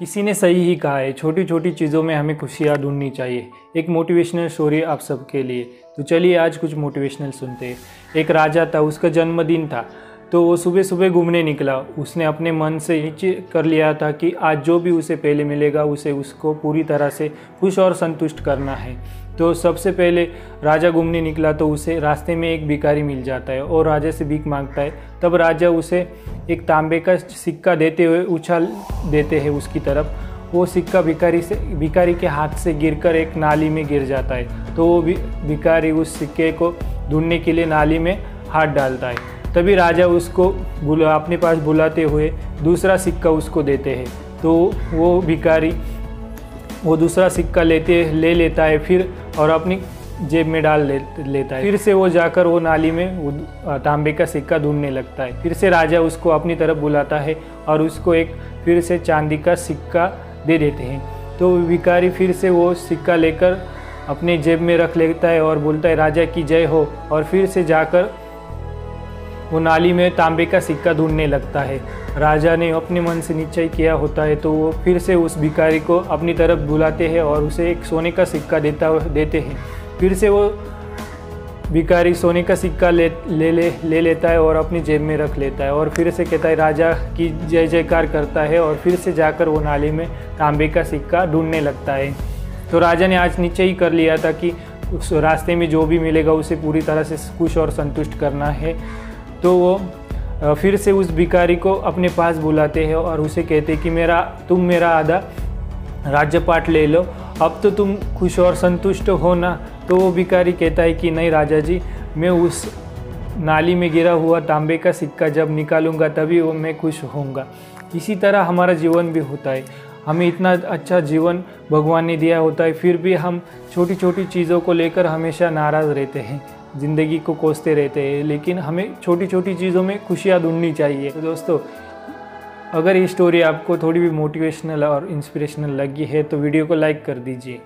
किसी ने सही ही कहा है, छोटी छोटी चीज़ों में हमें खुशियाँ ढूंढनी चाहिए। एक मोटिवेशनल स्टोरी आप सबके लिए। तो चलिए आज कुछ मोटिवेशनल सुनते हैं। एक राजा था, उसका जन्मदिन था, तो वो सुबह सुबह घूमने निकला। उसने अपने मन से नीचे कर लिया था कि आज जो भी उसे पहले मिलेगा उसे उसको पूरी तरह से खुश और संतुष्ट करना है। तो सबसे पहले राजा घूमने निकला तो उसे रास्ते में एक भिखारी मिल जाता है और राजा से भीख मांगता है। तब राजा उसे एक तांबे का सिक्का देते हुए उछाल देते हैं उसकी तरफ। वो सिक्का भिखारी के हाथ से गिरकर एक नाली में गिर जाता है। तो वो भिखारी उस सिक्के को ढूंढने के लिए नाली में हाथ डालता है। तभी राजा उसको अपने पास बुलाते हुए दूसरा सिक्का उसको देते हैं। तो वो भिखारी वो दूसरा सिक्का ले लेता है फिर और अपनी जेब में डाल लेता है। फिर से वो जाकर वो नाली में तांबे का सिक्का ढूंढने लगता है। फिर से राजा उसको अपनी तरफ बुलाता है और उसको एक फिर से चांदी का सिक्का दे देते हैं। तो भिखारी फिर से वो सिक्का लेकर अपने जेब में रख लेता है और बोलता है राजा की जय हो, और फिर से जाकर वो नाली में तांबे का सिक्का ढूंढने लगता है। राजा ने अपने मन से निश्चय किया होता है, तो वो फिर से उस भिखारी को अपनी तरफ बुलाते हैं और उसे एक सोने का सिक्का देते हैं। फिर से वो भिखारी सोने का सिक्का ले लेता है और अपनी जेब में रख लेता है और फिर से कहता है राजा की जय जयकार करता है और फिर से जाकर वो नाली में तांबे का सिक्का ढूंढने लगता है। तो राजा ने आज निश्चय ही कर लिया था कि उस रास्ते में जो भी मिलेगा उसे पूरी तरह से खुश और संतुष्ट करना है। तो वो फिर से उस भिखारी को अपने पास बुलाते हैं और उसे कहते हैं कि तुम मेरा आधा राज्यपाट ले लो, अब तो तुम खुश और संतुष्ट हो ना। तो वो भिखारी कहता है कि नहीं राजा जी, मैं उस नाली में गिरा हुआ तांबे का सिक्का जब निकालूंगा तभी वो मैं खुश होऊंगा। इसी तरह हमारा जीवन भी होता है। हमें इतना अच्छा जीवन भगवान ने दिया होता है, फिर भी हम छोटी छोटी चीज़ों को लेकर हमेशा नाराज़ रहते हैं, ज़िंदगी को कोसते रहते हैं। लेकिन हमें छोटी छोटी चीज़ों में खुशियाँ ढूंढनी चाहिए। तो दोस्तों, अगर ये स्टोरी आपको थोड़ी भी मोटिवेशनल और इंस्पिरेशनल लगी है तो वीडियो को लाइक कर दीजिए।